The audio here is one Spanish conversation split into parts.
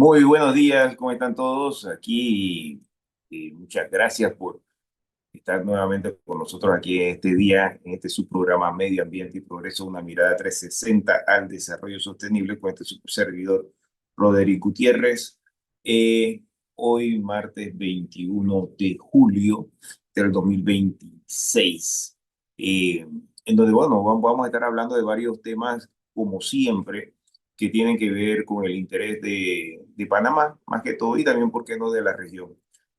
Muy buenos días, ¿cómo están todos? Aquí, muchas gracias por estar nuevamente con nosotros aquí en este día, en este subprograma Medio Ambiente y Progreso, una mirada 360 al desarrollo sostenible con este subservidor Roderick Gutiérrez. Eh, Hoy, martes 21 de julio del 2026, en donde, bueno, vamos a estar hablando de varios temas, como siempre, que tienen que ver con el interés de Panamá, más que todo, y también, ¿por qué no?, de la región.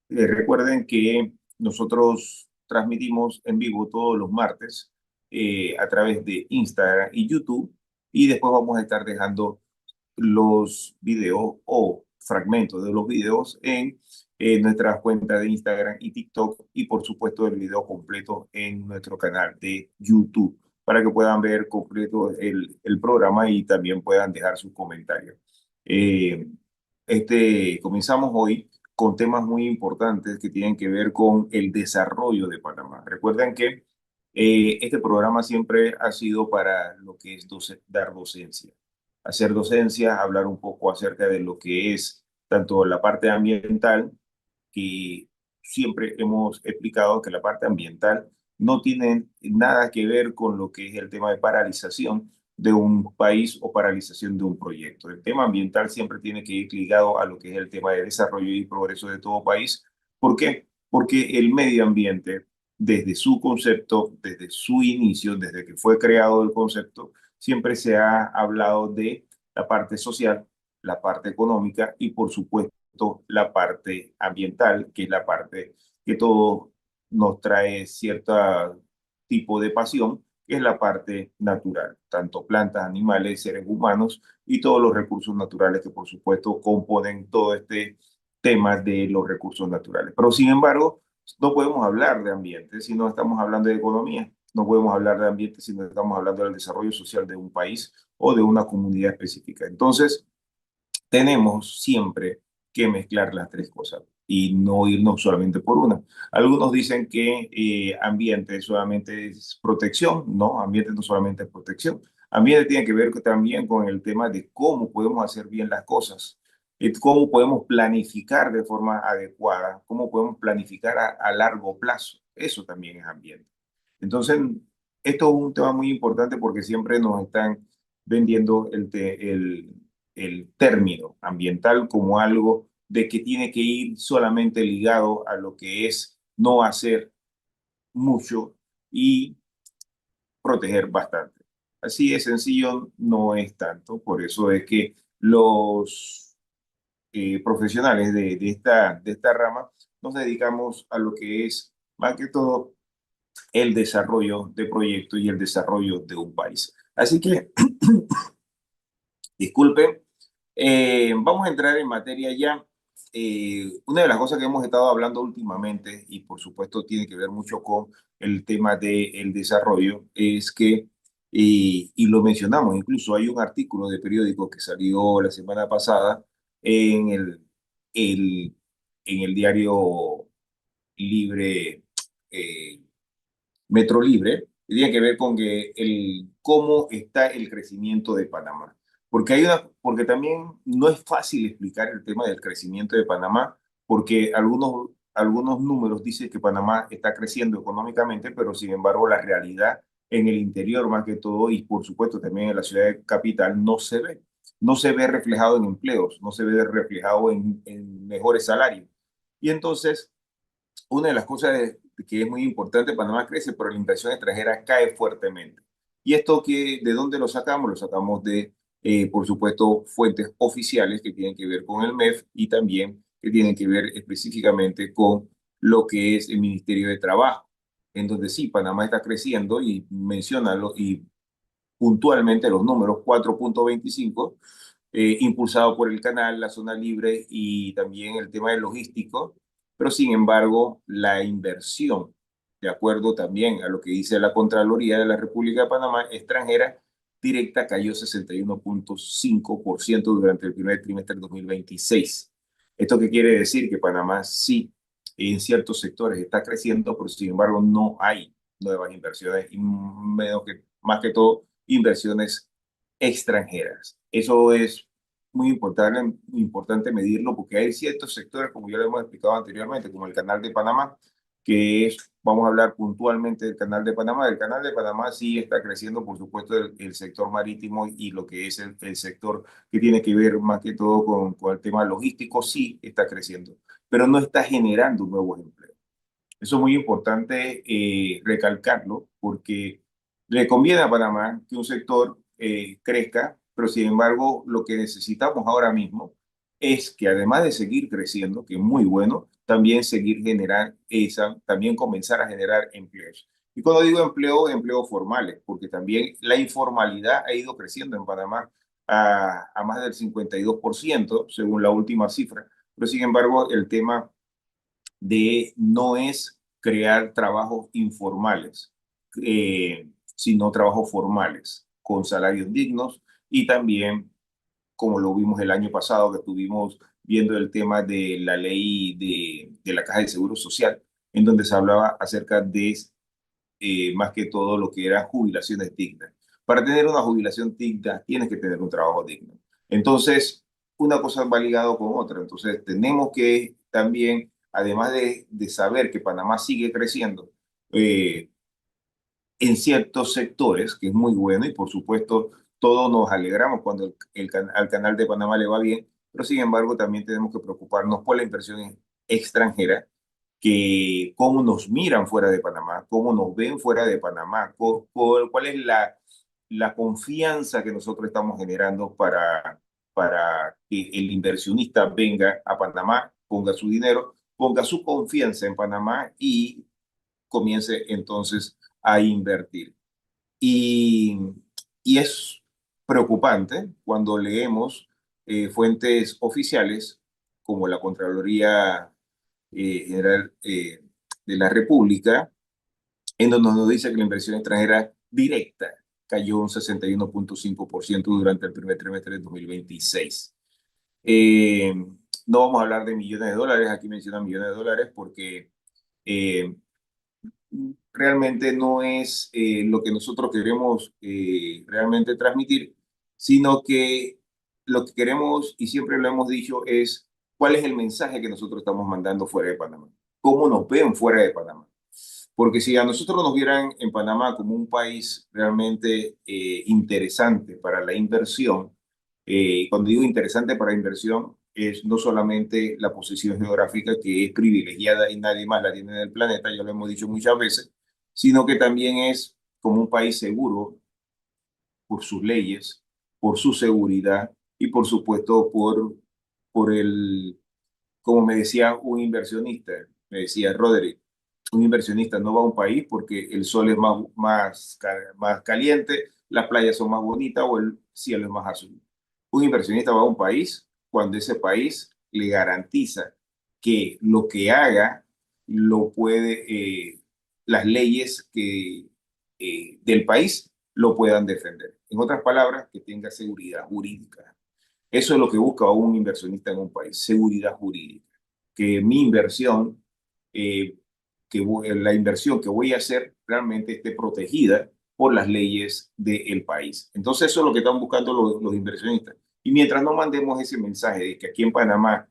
Recuerden que nosotros transmitimos en vivo todos los martes a través de Instagram y YouTube, y después vamos a estar dejando los videos o fragmentos de los videos en nuestras cuentas de Instagram y TikTok, y por supuesto el video completo en nuestro canal de YouTube para que puedan ver completo el programa y también puedan dejar sus comentarios. Eh, Comenzamos hoy con temas muy importantes que tienen que ver con el desarrollo de Panamá. Recuerden que este programa siempre ha sido para lo que es dar docencia, hacer docencia, hablar un poco acerca de lo que es tanto la parte ambiental, que siempre hemos explicado que la parte ambiental no tiene nada que ver con lo que es el tema de paralización de un país o paralización de un proyecto. El tema ambiental siempre tiene que ir ligado a lo que es el tema de desarrollo y progreso de todo país. ¿Por qué? Porque el medio ambiente, desde su concepto, desde su inicio, desde que fue creado el concepto, siempre se ha hablado de la parte social, la parte económica y, por supuesto, la parte ambiental, que es la parte que todo nos trae cierto tipo de pasión, que es la parte natural, tanto plantas, animales, seres humanos y todos los recursos naturales que, por supuesto, componen todo este tema de los recursos naturales. Pero, sin embargo, no podemos hablar de ambiente si no estamos hablando de economía. No podemos hablar de ambiente si no estamos hablando del desarrollo social de un país o de una comunidad específica. Entonces, tenemos siempre que mezclar las tres cosas y no irnos solamente por una. Algunos dicen que ambiente solamente es protección. No, ambiente no solamente es protección. Ambiente tiene que ver también con el tema de cómo podemos hacer bien las cosas, cómo podemos planificar de forma adecuada, cómo podemos planificar a largo plazo. Eso también es ambiente. Entonces, esto es un tema muy importante porque siempre nos están vendiendo el término ambiental como algo de que tiene que ir solamente ligado a lo que es no hacer mucho y proteger bastante. Así de sencillo no es tanto, por eso es que los profesionales de esta rama nos dedicamos a lo que es más que todo el desarrollo de proyectos y el desarrollo de un país. Así que, disculpen, vamos a entrar en materia ya. Una de las cosas que hemos estado hablando últimamente, y por supuesto tiene que ver mucho con el tema del desarrollo, es que, y lo mencionamos, incluso hay un artículo de periódico que salió la semana pasada en el, en el diario Libre, eh, Metro Libre, que tiene que ver con que cómo está el crecimiento de Panamá. Porque también no es fácil explicar el tema del crecimiento de Panamá, porque algunos números dicen que Panamá está creciendo económicamente, pero sin embargo la realidad en el interior más que todo, y por supuesto también en la ciudad capital, no se ve. No se ve reflejado en empleos, no se ve reflejado en mejores salarios. Y entonces, una de las cosas que es muy importante, Panamá crece, pero la inversión extranjera cae fuertemente. ¿Y esto de dónde lo sacamos? Lo sacamos de, por supuesto, fuentes oficiales que tienen que ver con el MEF y también que tienen que ver específicamente con lo que es el Ministerio de Trabajo, en donde sí, Panamá está creciendo y mencionarlo y puntualmente los números 4,25, impulsado por el canal, la zona libre y también el tema del logístico, pero sin embargo la inversión, de acuerdo también a lo que dice la Contraloría de la República de Panamá, extranjera directa cayó 61,5% durante el primer trimestre del 2026. ¿Esto qué quiere decir? Que Panamá sí, en ciertos sectores está creciendo, pero sin embargo no hay nuevas inversiones y menos que, más que todo, inversiones extranjeras. Eso es muy importante medirlo porque hay ciertos sectores, como ya lo hemos explicado anteriormente, como el Canal de Panamá, que es, vamos a hablar puntualmente del Canal de Panamá. El Canal de Panamá sí está creciendo, por supuesto, el sector marítimo y lo que es el sector que tiene que ver más que todo con el tema logístico, sí está creciendo, pero no está generando nuevos empleos. Eso es muy importante recalcarlo porque le conviene a Panamá que un sector crezca, pero sin embargo lo que necesitamos ahora mismo es que además de seguir creciendo, que es muy bueno, también seguir generar también comenzar a generar empleos. Y cuando digo empleo, empleos formales, porque también la informalidad ha ido creciendo en Panamá a más del 52% según la última cifra. Pero sin embargo, el tema de no es crear trabajos informales, sino trabajos formales, con salarios dignos y también, como lo vimos el año pasado, que estuvimos viendo el tema de la ley de la Caja de Seguro Social, en donde se hablaba acerca de más que todo lo que eran jubilaciones dignas. Para tener una jubilación digna, tienes que tener un trabajo digno. Entonces, una cosa va ligado con otra. Entonces, tenemos que también, además de saber que Panamá sigue creciendo en ciertos sectores, que es muy bueno, y por supuesto, todos nos alegramos cuando al canal de Panamá le va bien, pero sin embargo, también tenemos que preocuparnos por la inversión extranjera que cómo nos miran fuera de Panamá, cómo nos ven fuera de Panamá, cuál es la confianza que nosotros estamos generando para que el inversionista venga a Panamá, ponga su dinero, ponga su confianza en Panamá y comience entonces a invertir. Y, y es preocupante cuando leemos fuentes oficiales como la Contraloría General de la República, en donde nos dice que la inversión extranjera directa cayó un 61.5% durante el primer trimestre de 2026. Eh, no vamos a hablar de millones de dólares, aquí mencionan millones de dólares porque eh, realmente no es lo que nosotros queremos realmente transmitir, sino que lo que queremos, y siempre lo hemos dicho, es cuál es el mensaje que nosotros estamos mandando fuera de Panamá, cómo nos ven fuera de Panamá. Porque si a nosotros nos vieran en Panamá como un país realmente interesante para la inversión, cuando digo interesante para inversión, es no solamente la posición geográfica que es privilegiada y nadie más la tiene en el planeta, ya lo hemos dicho muchas veces, sino que también es como un país seguro por sus leyes, por su seguridad y por supuesto por el, como me decía un inversionista, me decía Roderick, un inversionista no va a un país porque el sol es más caliente, las playas son más bonitas o el cielo es más azul. Un inversionista va a un país cuando ese país le garantiza que lo que haga lo puede, las leyes del país lo puedan defender. En otras palabras, que tenga seguridad jurídica. Eso es lo que busca un inversionista en un país, seguridad jurídica. Que mi inversión, eh, la inversión que voy a hacer realmente esté protegida por las leyes del país. Entonces eso es lo que están buscando los inversionistas. Y mientras no mandemos ese mensaje de que aquí en Panamá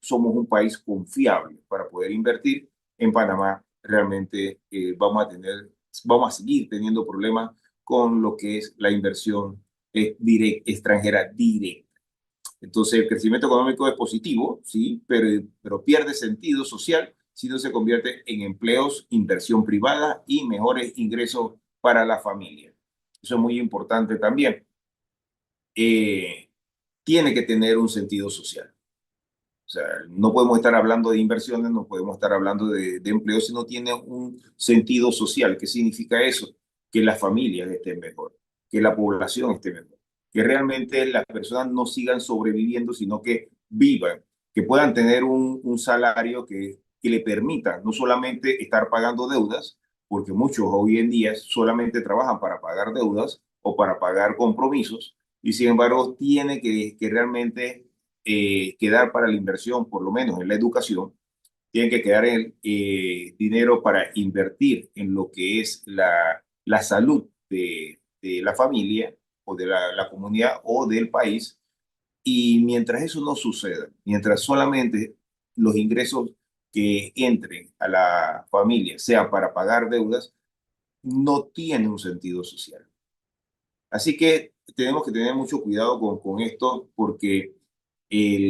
somos un país confiable para poder invertir, en Panamá realmente vamos a seguir teniendo problemas con lo que es la inversión extranjera directa. Entonces, el crecimiento económico es positivo, sí, pero pierde sentido social si no se convierte en empleos, inversión privada y mejores ingresos para la familia. Eso es muy importante también. Eh, Tiene que tener un sentido social. O sea, no podemos estar hablando de inversiones, no podemos estar hablando de empleo si no tiene un sentido social. ¿Qué significa eso? Que las familias estén mejor, que la población esté mejor, que realmente las personas no sigan sobreviviendo, sino que vivan, que puedan tener un salario que le permita no solamente estar pagando deudas, porque muchos hoy en día solamente trabajan para pagar deudas o para pagar compromisos, y sin embargo tiene que realmente quedar para la inversión, por lo menos en la educación, tienen que quedar el dinero para invertir en lo que es la salud de la familia o de la comunidad o del país Y mientras eso no suceda, mientras solamente los ingresos que entren a la familia sea para pagar deudas, no tiene un sentido social. Así que tenemos que tener mucho cuidado con esto porque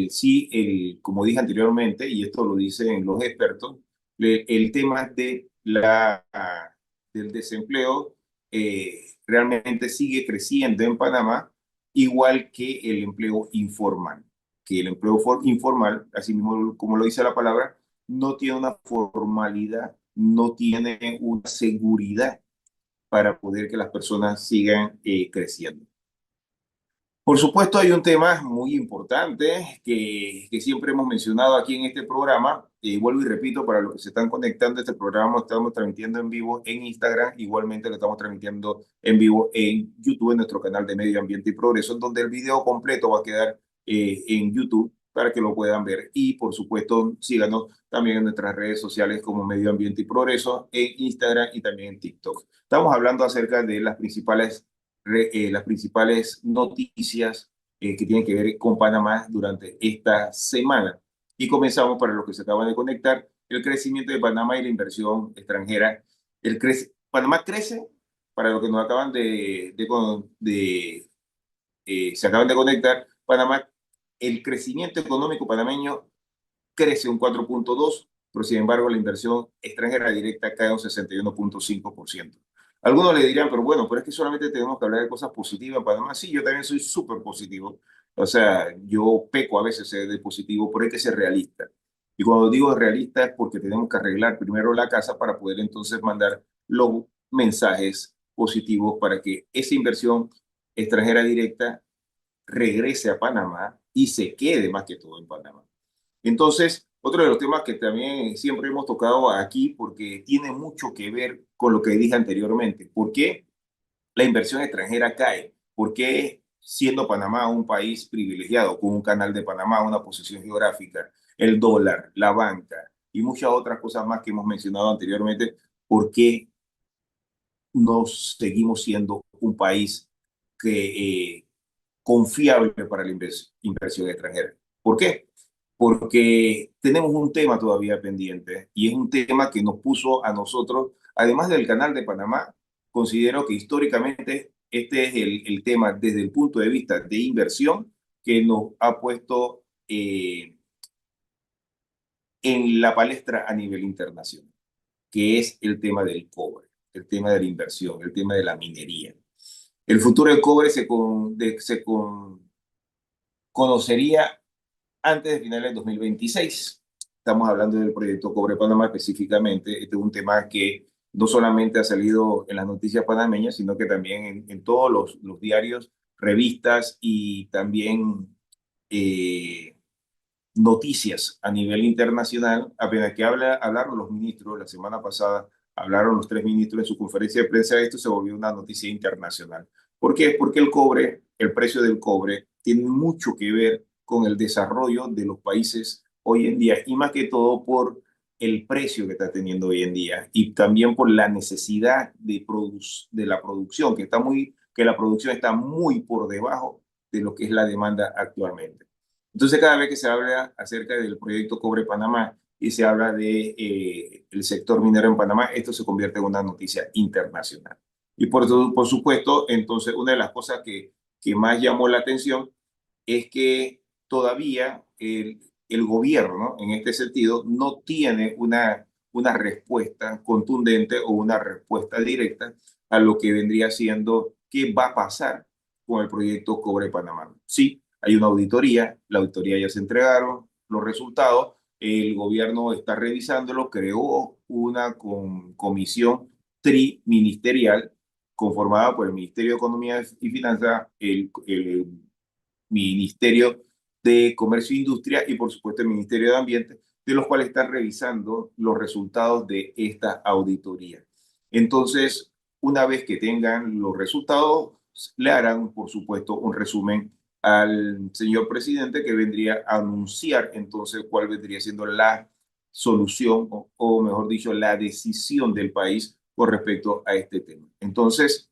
sí, como dije anteriormente, y esto lo dicen los expertos, el tema del desempleo realmente sigue creciendo en Panamá, igual que el empleo informal. Que el empleo informal, así mismo como lo dice la palabra, no tiene una formalidad, no tiene una seguridad para poder que las personas sigan creciendo. Por supuesto, hay un tema muy importante que siempre hemos mencionado aquí en este programa. Vuelvo y repito, para los que se están conectando, este programa lo estamos transmitiendo en vivo en Instagram. Igualmente lo estamos transmitiendo en vivo en YouTube, en nuestro canal de Medio Ambiente y Progreso, donde el video completo va a quedar en YouTube para que lo puedan ver. Y por supuesto, síganos también en nuestras redes sociales como Medio Ambiente y Progreso, en Instagram y también en TikTok. Estamos hablando acerca de las principales noticias que tienen que ver con Panamá durante esta semana. Y comenzamos para los que se acaban de conectar, el crecimiento de Panamá y la inversión extranjera. Panamá crece, para los que nos acaban se acaban de conectar, Panamá, el crecimiento económico panameño crece un 4,2%, pero sin embargo la inversión extranjera directa cae un 61,5%. Algunos le dirán, pero bueno, pero es que solamente tenemos que hablar de cosas positivas en Panamá. Sí, yo también soy súper positivo. O sea, yo peco a veces de positivo, pero hay que ser realista. Y cuando digo realista es porque tenemos que arreglar primero la casa para poder entonces mandar los mensajes positivos para que esa inversión extranjera directa regrese a Panamá y se quede más que todo en Panamá. Entonces, otro de los temas que también siempre hemos tocado aquí, porque tiene mucho que ver con lo que dije anteriormente, ¿por qué la inversión extranjera cae? ¿Por qué siendo Panamá un país privilegiado, con un canal de Panamá, una posición geográfica, el dólar, la banca y muchas otras cosas más que hemos mencionado anteriormente, por qué no seguimos siendo un país que, confiable para la inversión extranjera? ¿Por qué? Porque tenemos un tema todavía pendiente y es un tema que nos puso a nosotros, además del Canal de Panamá, considero que históricamente este es el tema desde el punto de vista de inversión que nos ha puesto en la palestra a nivel internacional, que es el tema del cobre, el tema de la inversión, el tema de la minería. El futuro del cobre conocería antes de finales de 2026. Estamos hablando del proyecto Cobre Panamá específicamente. Este es un tema que no solamente ha salido en las noticias panameñas, sino que también en todos los diarios, revistas y también eh, noticias a nivel internacional. Apenas que hablaron los ministros, la semana pasada hablaron los tres ministros en su conferencia de prensa, esto se volvió una noticia internacional. ¿Por qué? Porque el cobre, el precio del cobre, tiene mucho que ver con el desarrollo de los países hoy en día y más que todo por el precio que está teniendo hoy en día y también por la necesidad de la producción, que la producción está muy por debajo de lo que es la demanda actualmente. Entonces, cada vez que se habla acerca del proyecto Cobre Panamá y se habla de el sector minero en Panamá, esto se convierte en una noticia internacional. Y por supuesto, entonces, una de las cosas que más llamó la atención es que todavía el gobierno, en este sentido, no tiene una respuesta contundente o una respuesta directa a lo que vendría siendo qué va a pasar con el proyecto Cobre Panamá. Sí, hay una auditoría, la auditoría ya se entregaron los resultados, el gobierno está revisándolo, creó una comisión triministerial conformada por el Ministerio de Economía y Finanzas, el Ministerio de Comercio e Industria y por supuesto el Ministerio de Ambiente, de los cuales están revisando los resultados de esta auditoría. Entonces, una vez que tengan los resultados, le harán, por supuesto, un resumen al señor presidente que vendría a anunciar entonces cuál vendría siendo la solución o mejor dicho, la decisión del país con respecto a este tema. Entonces,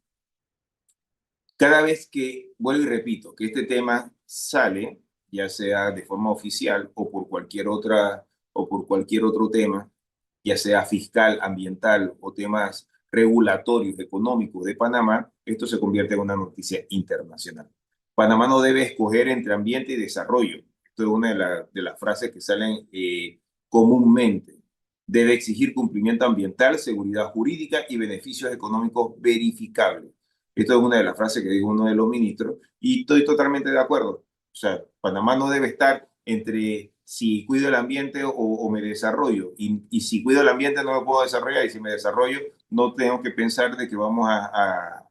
cada vez que, vuelvo y repito, que este tema sale, ya sea de forma oficial o por cualquier otro tema, ya sea fiscal, ambiental o temas regulatorios, económicos de Panamá, esto se convierte en una noticia internacional. Panamá no debe escoger entre ambiente y desarrollo. Esto es una de las frases que salen comúnmente. Debe exigir cumplimiento ambiental, seguridad jurídica y beneficios económicos verificables. Esto es una de las frases que dijo uno de los ministros y estoy totalmente de acuerdo. O sea, Panamá no debe estar entre si cuido el ambiente o me desarrollo. Y si cuido el ambiente no me puedo desarrollar y si me desarrollo no tengo que pensar de que vamos a,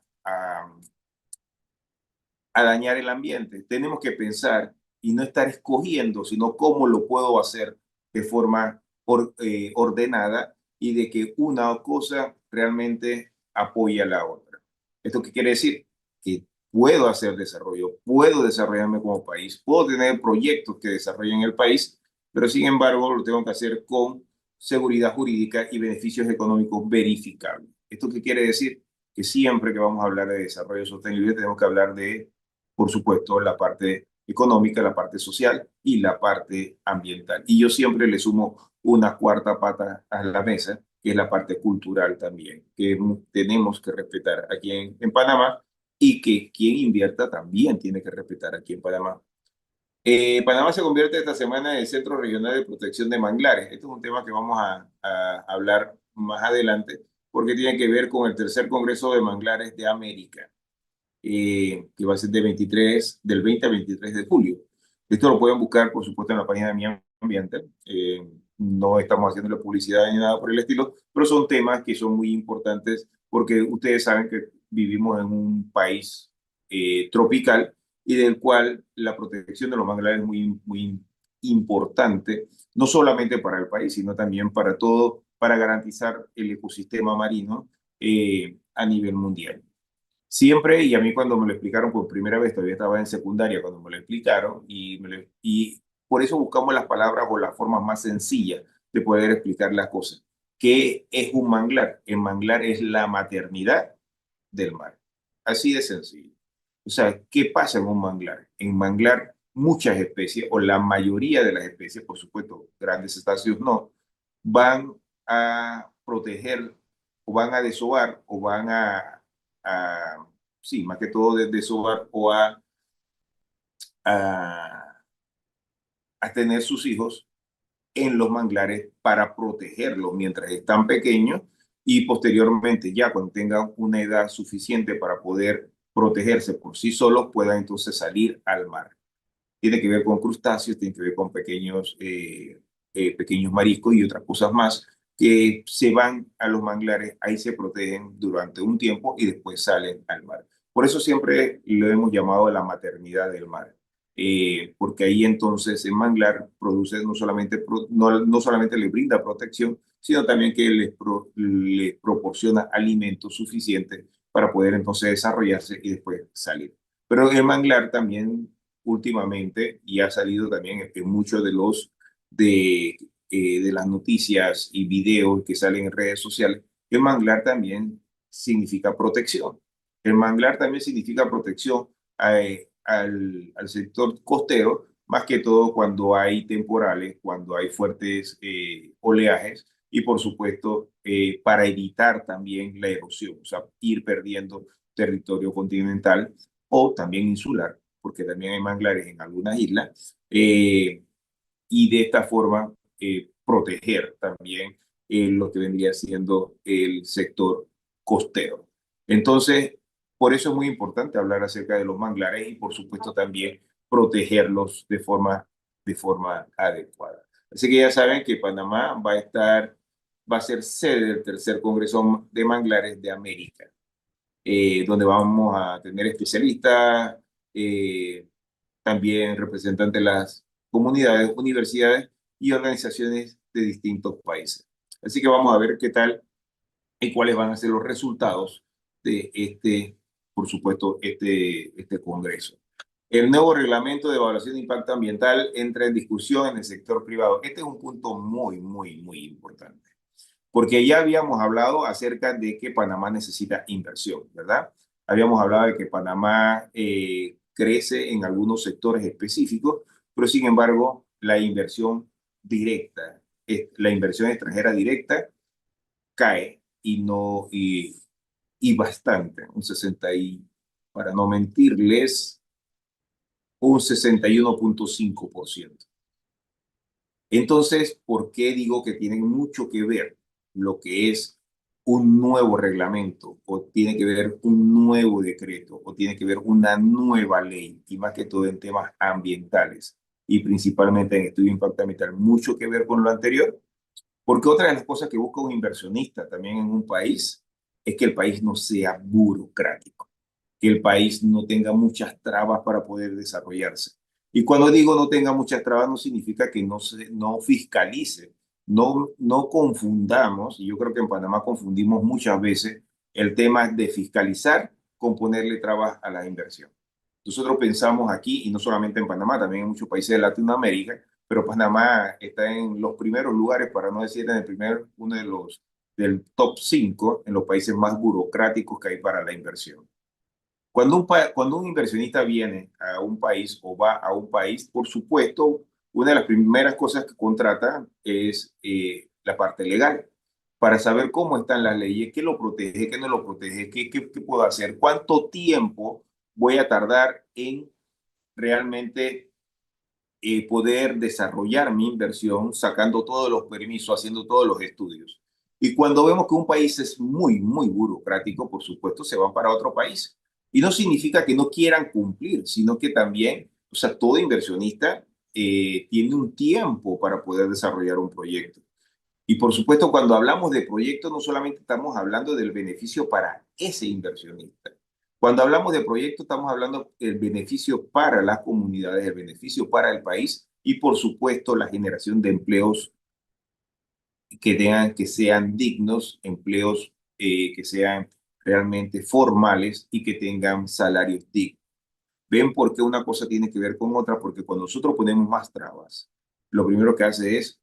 a dañar el ambiente. Tenemos que pensar y no estar escogiendo, sino cómo lo puedo hacer de forma ordenada y de que una cosa realmente apoya a la otra. ¿Esto qué quiere decir? Que puedo hacer desarrollo, puedo desarrollarme como país, puedo tener proyectos que desarrollen el país, pero sin embargo lo tengo que hacer con seguridad jurídica y beneficios económicos verificables. ¿Esto qué quiere decir? Que siempre que vamos a hablar de desarrollo sostenible tenemos que hablar de, por supuesto, la parte económica, la parte social y la parte ambiental. Y yo siempre le sumo una cuarta pata a la mesa, que es la parte cultural también, que tenemos que respetar aquí en Panamá y que quien invierta también tiene que respetar aquí en Panamá. Panamá se convierte esta semana en el Centro Regional de Protección de Manglares. Este es un tema que vamos a hablar más adelante porque tiene que ver con el tercer Congreso de Manglares de América, que va a ser del 20 al 23 de julio. Esto lo pueden buscar, por supuesto, en la página de Mi Ambiente. No estamos haciendo la publicidad ni nada por el estilo, pero son temas que son muy importantes porque ustedes saben que vivimos en un país tropical y del cual la protección de los manglares es muy importante, no solamente para el país, sino también para todo, para garantizar el ecosistema marino a nivel mundial. Siempre, y a mí cuando me lo explicaron por primera vez, todavía estaba en secundaria cuando me lo explicaron, y por eso buscamos las palabras o las formas más sencillas de poder explicar las cosas. ¿Qué es un manglar? El manglar es la maternidad del mar. Así de sencillo. O sea, ¿qué pasa en un manglar? En manglar muchas especies, o la mayoría de las especies, por supuesto, grandes cetáceos no, van a proteger o van a desovar o van a sí, más que todo de desovar o a, a tener sus hijos en los manglares para protegerlos mientras están pequeños y posteriormente ya cuando tengan una edad suficiente para poder protegerse por sí solos puedan entonces salir al mar. Tiene que ver con crustáceos, tiene que ver con pequeños mariscos y otras cosas más que se van a los manglares, ahí se protegen durante un tiempo y después salen al mar. Por eso siempre lo hemos llamado la maternidad del mar, porque ahí entonces el manglar produce no solamente le brinda protección, sino también que les proporciona alimentos suficientes para poder entonces desarrollarse y después salir. Pero el manglar también últimamente y ha salido también en muchos de las noticias y videos que salen en redes sociales, el manglar también significa protección. El manglar también significa protección al sector costero, más que todo cuando hay temporales, cuando hay fuertes oleajes y por supuesto para evitar también la erosión, o sea, ir perdiendo territorio continental o también insular porque también hay manglares en algunas islas, y de esta forma proteger también lo que vendría siendo el sector costero. Entonces, por eso es muy importante hablar acerca de los manglares y por supuesto también protegerlos de forma adecuada. Así que ya saben que Panamá va a ser sede del tercer Congreso de Manglares de América, donde vamos a tener especialistas, eh, también representantes de las comunidades, universidades y organizaciones de distintos países. Así que vamos a ver qué tal y cuáles van a ser los resultados de por supuesto, este congreso. El nuevo reglamento de evaluación de impacto ambiental entra en discusión en el sector privado. Este es un punto muy importante porque ya habíamos hablado acerca de que Panamá necesita inversión, ¿verdad? Habíamos hablado de que Panamá crece en algunos sectores específicos, pero sin embargo, la inversión directa, la inversión extranjera directa cae y bastante, un 60 y, para no mentirles, un 61,5%. Entonces, ¿por qué digo que tiene mucho que ver lo que es un nuevo reglamento o tiene que ver un nuevo decreto o tiene que ver una nueva ley y más que todo en temas ambientales y principalmente en estudio de impacto ambiental, mucho que ver con lo anterior? Porque otra de las cosas que busca un inversionista también en un país es que el país no sea burocrático, que el país no tenga muchas trabas para poder desarrollarse. Y cuando digo no tenga muchas trabas, no significa que no fiscalice, no confundamos, y yo creo que en Panamá confundimos muchas veces el tema de fiscalizar con ponerle trabas a la inversión. Nosotros pensamos aquí, y no solamente en Panamá, también en muchos países de Latinoamérica, pero Panamá está en los primeros lugares, para no decir en el primer, uno de los del top 5 en los países más burocráticos que hay para la inversión. Cuando un inversionista viene a un país o va a un país, por supuesto, una de las primeras cosas que contrata es la parte legal, para saber cómo están las leyes, qué lo protege, qué no lo protege, qué puedo hacer, cuánto tiempo voy a tardar en realmente poder desarrollar mi inversión, sacando todos los permisos, haciendo todos los estudios. Y cuando vemos que un país es muy burocrático, por supuesto, se van para otro país. Y no significa que no quieran cumplir, sino que también, o sea, todo inversionista tiene un tiempo para poder desarrollar un proyecto. Y por supuesto, cuando hablamos de proyectos, no solamente estamos hablando del beneficio para ese inversionista. Cuando hablamos de proyectos, estamos hablando del beneficio para las comunidades, el beneficio para el país y, por supuesto, la generación de empleos que sean dignos, empleos que sean realmente formales y que tengan salarios dignos. ¿Ven por qué una cosa tiene que ver con otra? Porque cuando nosotros ponemos más trabas, lo primero que hace es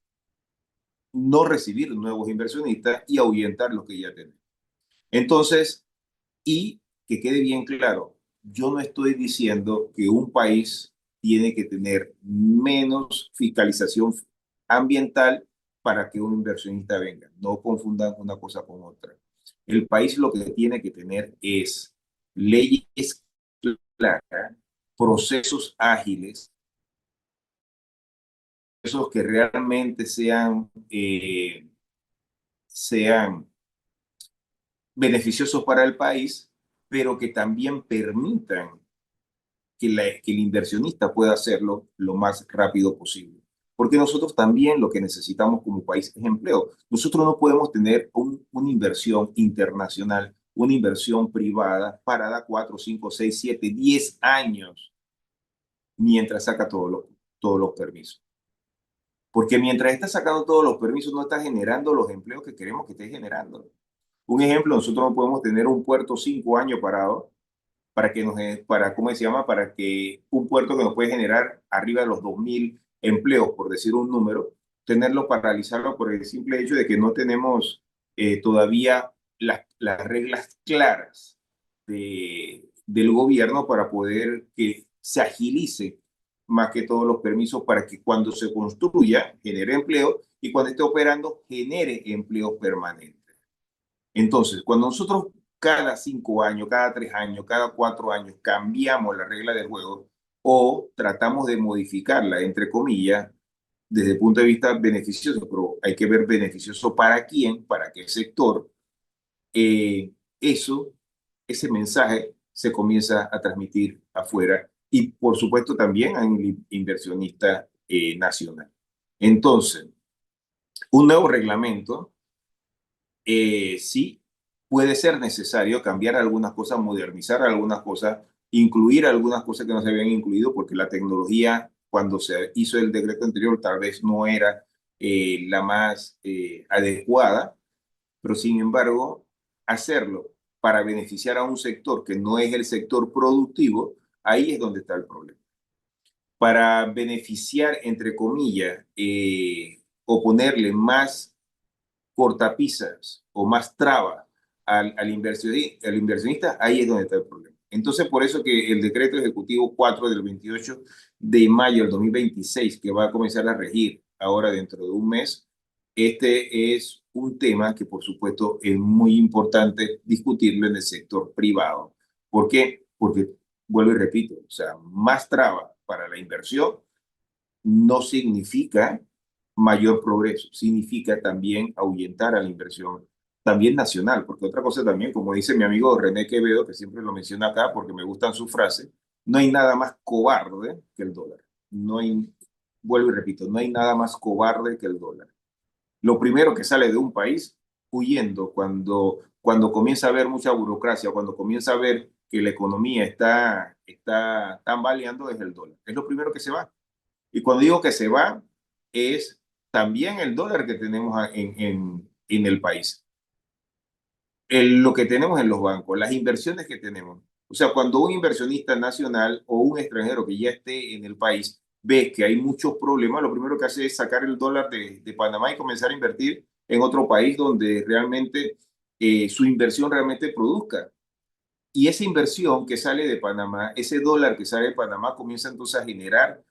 no recibir nuevos inversionistas y ahuyentar los que ya tenemos. Entonces, y que quede bien claro, yo no estoy diciendo que un país tiene que tener menos fiscalización ambiental para que un inversionista venga. No confundan una cosa con otra. El país lo que tiene que tener es leyes claras, procesos ágiles, procesos que realmente sean beneficiosos para el país, pero que también permitan que el inversionista pueda hacerlo lo más rápido posible. Porque nosotros también lo que necesitamos como país es empleo. Nosotros no podemos tener una inversión internacional, una inversión privada parada 4, 5, 6, 7, 10 años mientras saca todos los permisos. Porque mientras está sacando todos los permisos, no está generando los empleos que queremos que esté generando. Un ejemplo, nosotros no podemos tener un puerto 5 años parado ¿cómo se llama? Para que un puerto que nos puede generar arriba de los 2.000 empleos, por decir un número, tenerlo paralizado por el simple hecho de que no tenemos todavía las reglas claras del gobierno para poder que se agilice más que todos los permisos para que cuando se construya genere empleo y cuando esté operando genere empleo permanente. Entonces, cuando nosotros cada 5 años, cada 3 años, cada 4 años cambiamos la regla del juego o tratamos de modificarla, entre comillas, desde el punto de vista beneficioso, pero hay que ver beneficioso para quién, para qué sector, eh, eso, ese mensaje se comienza a transmitir afuera y por supuesto también a un inversionista nacional. Entonces, un nuevo reglamento sí puede ser necesario cambiar algunas cosas, modernizar algunas cosas, incluir algunas cosas que no se habían incluido, porque la tecnología, cuando se hizo el decreto anterior, tal vez no era la más adecuada, pero sin embargo, hacerlo para beneficiar a un sector que no es el sector productivo, ahí es donde está el problema. Para beneficiar, entre comillas, o ponerle más cortapisas o más trabas al inversionista, ahí es donde está el problema. Entonces, por eso que el decreto ejecutivo 4 del 28 de mayo del 2026, que va a comenzar a regir ahora dentro de un mes, este es un tema que, por supuesto, es muy importante discutirlo en el sector privado. ¿Por qué? Porque, vuelvo y repito, o sea, más traba para la inversión no significa mayor progreso, significa también ahuyentar a la inversión, también nacional, porque otra cosa también, como dice mi amigo René Quevedo, que siempre lo menciona acá porque me gustan sus frases, no hay nada más cobarde que el dólar. No hay, vuelvo y repito, no hay nada más cobarde que el dólar. Lo primero que sale de un país huyendo cuando comienza a haber mucha burocracia, cuando comienza a ver que la economía está tambaleando, es el dólar. Es lo primero que se va. Y cuando digo que se va, es también el dólar que tenemos en el país, lo que tenemos en los bancos, las inversiones que tenemos. O sea, cuando un inversionista nacional o un extranjero que ya esté en el país ve que hay muchos problemas, lo primero que hace es sacar el dólar de Panamá y comenzar a invertir en otro país donde realmente su inversión realmente produzca. Y esa inversión que sale de Panamá, ese dólar que sale de Panamá, comienza entonces a generar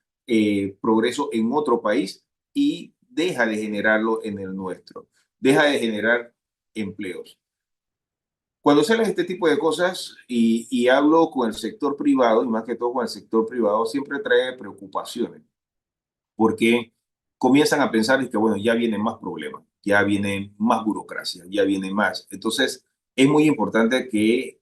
progreso en otro país y deja de generarlo en el nuestro, deja de generar empleos. Cuando salen este tipo de cosas y hablo con el sector privado, y más que todo con el sector privado, siempre trae preocupaciones, porque comienzan a pensar que, bueno, ya vienen más problemas, ya viene más burocracia, ya viene más. Entonces, es muy importante que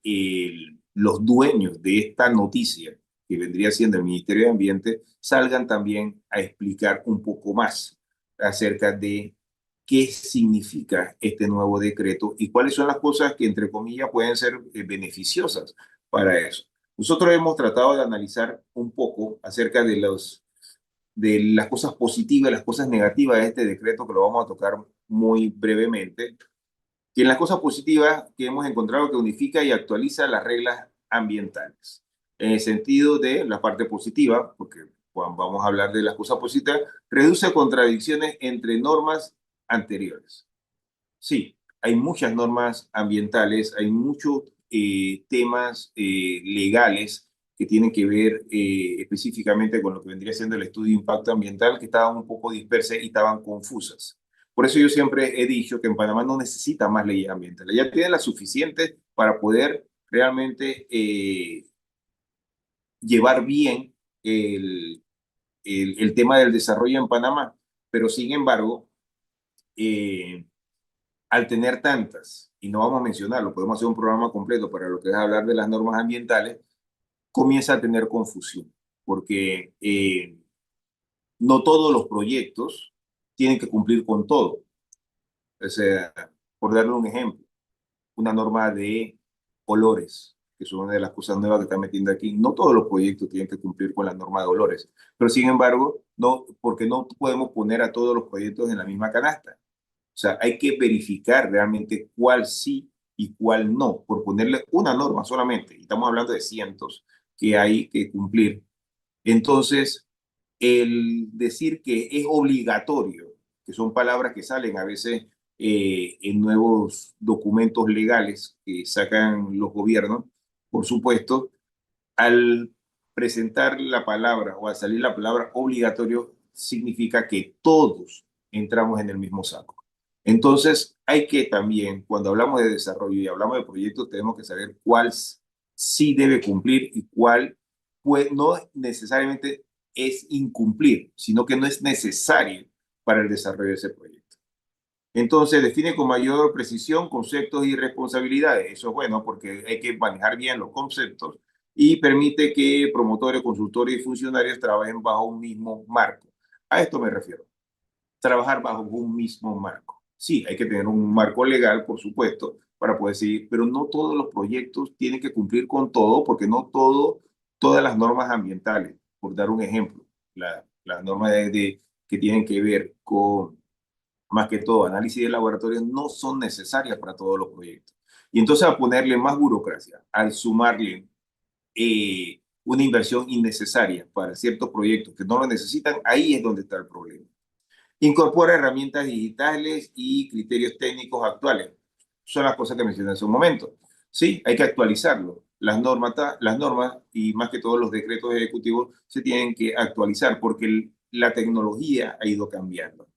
los dueños de esta noticia, que vendría siendo el Ministerio de Ambiente, salgan también a explicar un poco más acerca de qué significa este nuevo decreto y cuáles son las cosas que, entre comillas, pueden ser beneficiosas para eso. Nosotros hemos tratado de analizar un poco acerca de las cosas positivas y las cosas negativas de este decreto, que lo vamos a tocar muy brevemente. Y en las cosas positivas que hemos encontrado, que unifica y actualiza las reglas ambientales. En el sentido de la parte positiva, porque cuando vamos a hablar de las cosas positivas, reduce contradicciones entre normas anteriores. Sí, hay muchas normas ambientales, hay muchos temas legales que tienen que ver específicamente con lo que vendría siendo el estudio de impacto ambiental, que estaban un poco dispersas y estaban confusas. Por eso yo siempre he dicho que en Panamá no necesita más leyes ambientales, ya tiene las suficientes para poder realmente llevar bien el, el tema del desarrollo en Panamá. Pero sin embargo, al tener tantas, y no vamos a mencionarlo, podemos hacer un programa completo para lo que es hablar de las normas ambientales, comienza a tener confusión, porque no todos los proyectos tienen que cumplir con todo. O sea, por darle un ejemplo, una norma de olores, que es una de las cosas nuevas que están metiendo aquí. No todos los proyectos tienen que cumplir con la norma de olores, pero sin embargo, no, porque no podemos poner a todos los proyectos en la misma canasta. O sea, hay que verificar realmente cuál sí y cuál no, por ponerle una norma solamente. Y estamos hablando de cientos que hay que cumplir. Entonces, el decir que es obligatorio, que son palabras que salen a veces en nuevos documentos legales que sacan los gobiernos, por supuesto, al presentar la palabra o al salir la palabra obligatorio, significa que todos entramos en el mismo saco. Entonces, hay que también, cuando hablamos de desarrollo y hablamos de proyectos, tenemos que saber cuál sí debe cumplir y cuál pues, no necesariamente es incumplir, sino que no es necesario para el desarrollo de ese proyecto. Entonces, define con mayor precisión conceptos y responsabilidades. Eso es bueno porque hay que manejar bien los conceptos y permite que promotores, consultores y funcionarios trabajen bajo un mismo marco. A esto me refiero, trabajar bajo un mismo marco. Sí, hay que tener un marco legal, por supuesto, para poder seguir, pero no todos los proyectos tienen que cumplir con todo, porque no todas las normas ambientales, por dar un ejemplo, las normas que tienen que ver con más que todo análisis de laboratorio, no son necesarias para todos los proyectos. Y entonces al ponerle más burocracia, al sumarle una inversión innecesaria para ciertos proyectos que no lo necesitan, ahí es donde está el problema. Incorpora herramientas digitales y criterios técnicos actuales. Son las cosas que mencioné hace un momento. Sí, hay que actualizarlo. las normas y más que todo los decretos ejecutivos se tienen que actualizar porque la tecnología ha ido cambiando.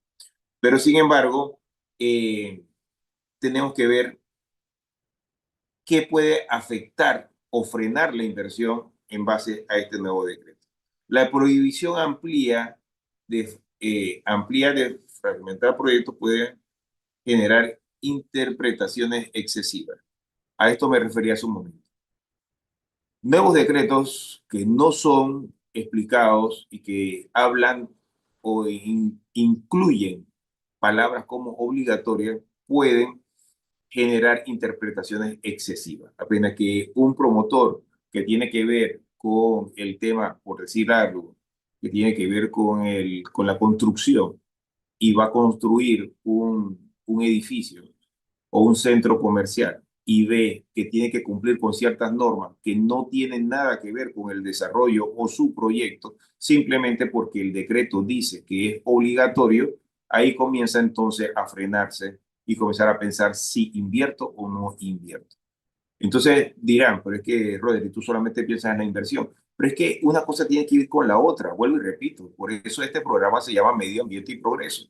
Pero sin embargo, tenemos que ver qué puede afectar o frenar la inversión en base a este nuevo decreto. La prohibición amplía de fragmentar proyectos puede generar interpretaciones excesivas. A esto me refería hace un momento. Nuevos decretos que no son explicados y que hablan o incluyen palabras como obligatorias pueden generar interpretaciones excesivas. Apenas que un promotor que tiene que ver con el tema, por decir algo, que tiene que ver con la construcción y va a construir un edificio o un centro comercial y ve que tiene que cumplir con ciertas normas que no tienen nada que ver con el desarrollo o su proyecto, simplemente porque el decreto dice que es obligatorio, ahí comienza entonces a frenarse y comenzar a pensar si invierto o no invierto. Entonces dirán, pero es que, Rodri, tú solamente piensas en la inversión. Pero es que una cosa tiene que ir con la otra, vuelvo y repito. Por eso este programa se llama Medio Ambiente y Progreso.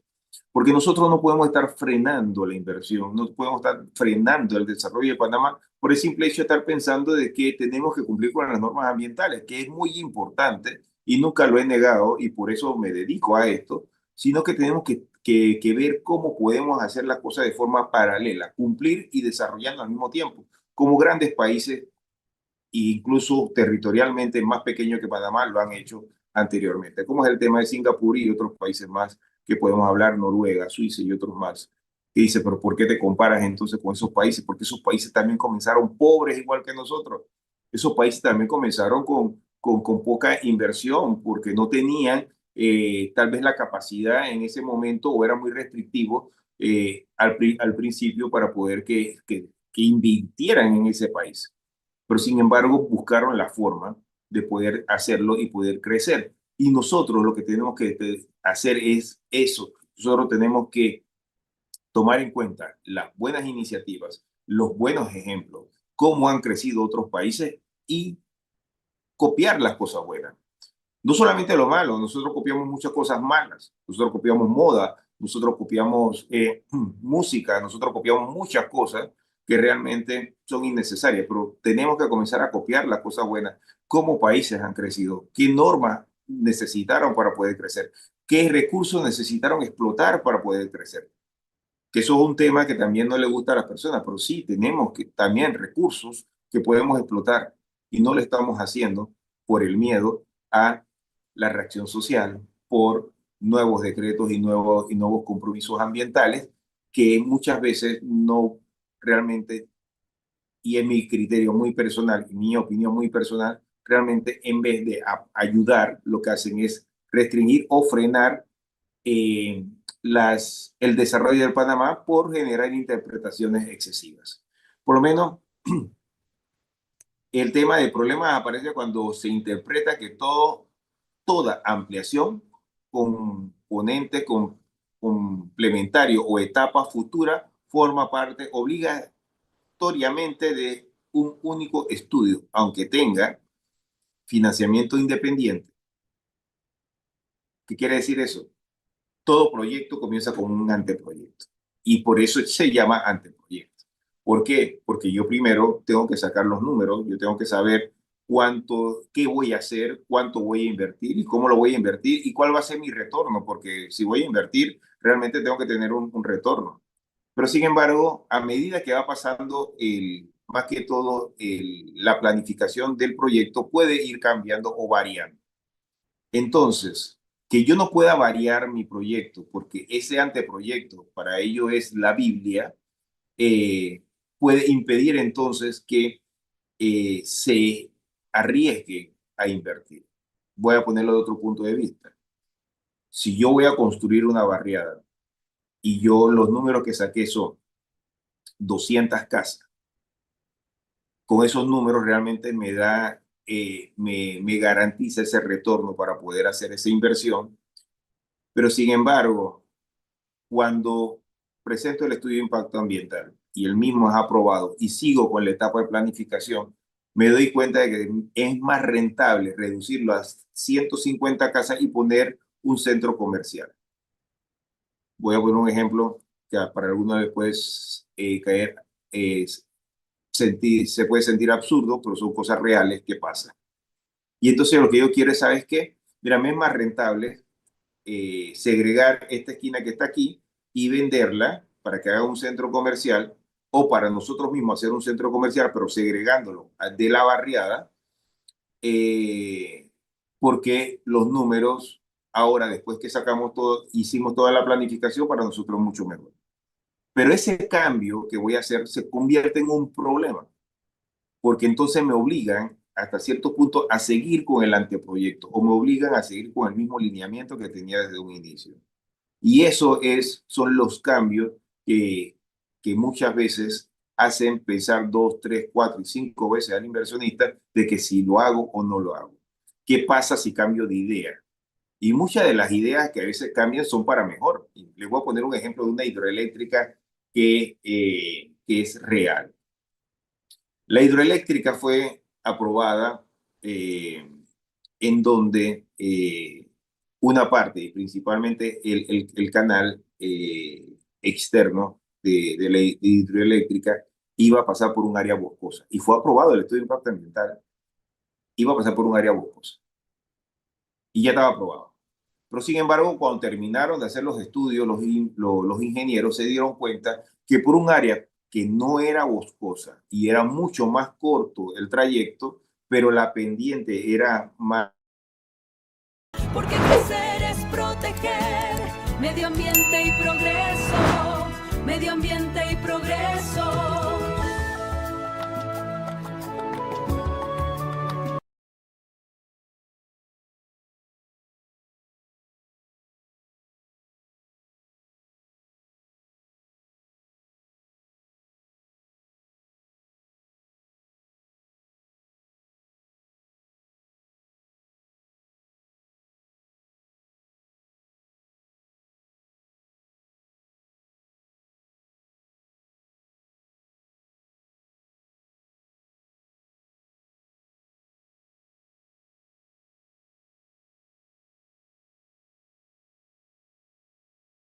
Porque nosotros no podemos estar frenando la inversión, no podemos estar frenando el desarrollo de Panamá por el simple hecho de estar pensando de que tenemos que cumplir con las normas ambientales, que es muy importante y nunca lo he negado y por eso me dedico a esto, sino que tenemos que ver cómo podemos hacer las cosas de forma paralela, cumplir y desarrollando al mismo tiempo, como grandes países e incluso territorialmente más pequeños que Panamá lo han hecho anteriormente, como es el tema de Singapur y otros países más que podemos hablar, Noruega, Suiza y otros más. Que dice, pero ¿por qué te comparas entonces con esos países? Porque esos países también comenzaron pobres igual que nosotros. Esos países también comenzaron con poca inversión porque no tenían tal vez la capacidad en ese momento o era muy restrictivo al principio para poder que invirtieran en ese país, pero sin embargo buscaron la forma de poder hacerlo y poder crecer. Y nosotros lo que tenemos que hacer es eso. Nosotros tenemos que tomar en cuenta las buenas iniciativas, los buenos ejemplos, cómo han crecido otros países y copiar las cosas buenas. No solamente lo malo, nosotros copiamos muchas cosas malas. Nosotros copiamos moda, nosotros copiamos música, nosotros copiamos muchas cosas que realmente son innecesarias, pero tenemos que comenzar a copiar las cosas buenas. ¿Cómo países han crecido? ¿Qué normas necesitaron para poder crecer? ¿Qué recursos necesitaron explotar para poder crecer? Que eso es un tema que también no le gusta a las personas, pero sí tenemos que, también recursos que podemos explotar y no lo estamos haciendo por el miedo a la reacción social, por nuevos decretos y nuevos compromisos ambientales que muchas veces no realmente, y en mi criterio muy personal, y mi opinión muy personal, realmente en vez de ayudar, lo que hacen es restringir o frenar eh, el desarrollo del Panamá por generar interpretaciones excesivas. Por lo menos el tema de problemas aparece cuando se interpreta que toda ampliación, componente complementario o etapa futura forma parte obligatoriamente de un único estudio, aunque tenga financiamiento independiente. ¿Qué quiere decir eso? Todo proyecto comienza con un anteproyecto y por eso se llama anteproyecto. ¿Por qué? Porque yo primero tengo que sacar los números, yo tengo que saber qué voy a hacer, cuánto voy a invertir y cómo lo voy a invertir y cuál va a ser mi retorno, porque si voy a invertir, realmente tengo que tener un retorno. Pero sin embargo, a medida que va pasando más que todo la planificación del proyecto puede ir cambiando o variando. Entonces, que yo no pueda variar mi proyecto, porque ese anteproyecto para ello es la Biblia, puede impedir entonces que se arriesgue a invertir. Voy a ponerlo de otro punto de vista. Si yo voy a construir una barriada y yo los números que saqué son 200 casas, con esos números realmente me garantiza ese retorno para poder hacer esa inversión, pero sin embargo, cuando presento el estudio de impacto ambiental y el mismo es aprobado y sigo con la etapa de planificación, me doy cuenta de que es más rentable reducirlo a 150 casas y poner un centro comercial. Voy a poner un ejemplo que para algunos les puede caer, se puede sentir absurdo, pero son cosas reales que pasan. Y entonces lo que yo quiero es, ¿sabes qué? Mira, me es más rentable segregar esta esquina que está aquí y venderla para que haga un centro comercial, o para nosotros mismos hacer un centro comercial, pero segregándolo de la barriada, porque los números ahora, después que sacamos todo, hicimos toda la planificación, para nosotros mucho mejor. Pero ese cambio que voy a hacer se convierte en un problema, porque entonces me obligan hasta cierto punto a seguir con el anteproyecto, o me obligan a seguir con el mismo lineamiento que tenía desde un inicio. Y eso son los cambios que muchas veces hacen pensar 2, 3, 4 y 5 veces al inversionista de que si lo hago o no lo hago. ¿Qué pasa si cambio de idea? Y muchas de las ideas que a veces cambian son para mejor. Y les voy a poner un ejemplo de una hidroeléctrica que es real. La hidroeléctrica fue aprobada en donde una parte, y principalmente el canal externo de la hidroeléctrica, iba a pasar por un área boscosa. Y fue aprobado el estudio de impacto ambiental. Iba a pasar por un área boscosa. Y ya estaba aprobado. Pero sin embargo, cuando terminaron de hacer los estudios, los ingenieros se dieron cuenta que por un área que no era boscosa y era mucho más corto el trayecto, pero la pendiente era más... Porque crecer es proteger medio ambiente y progreso, medio ambiente y progreso.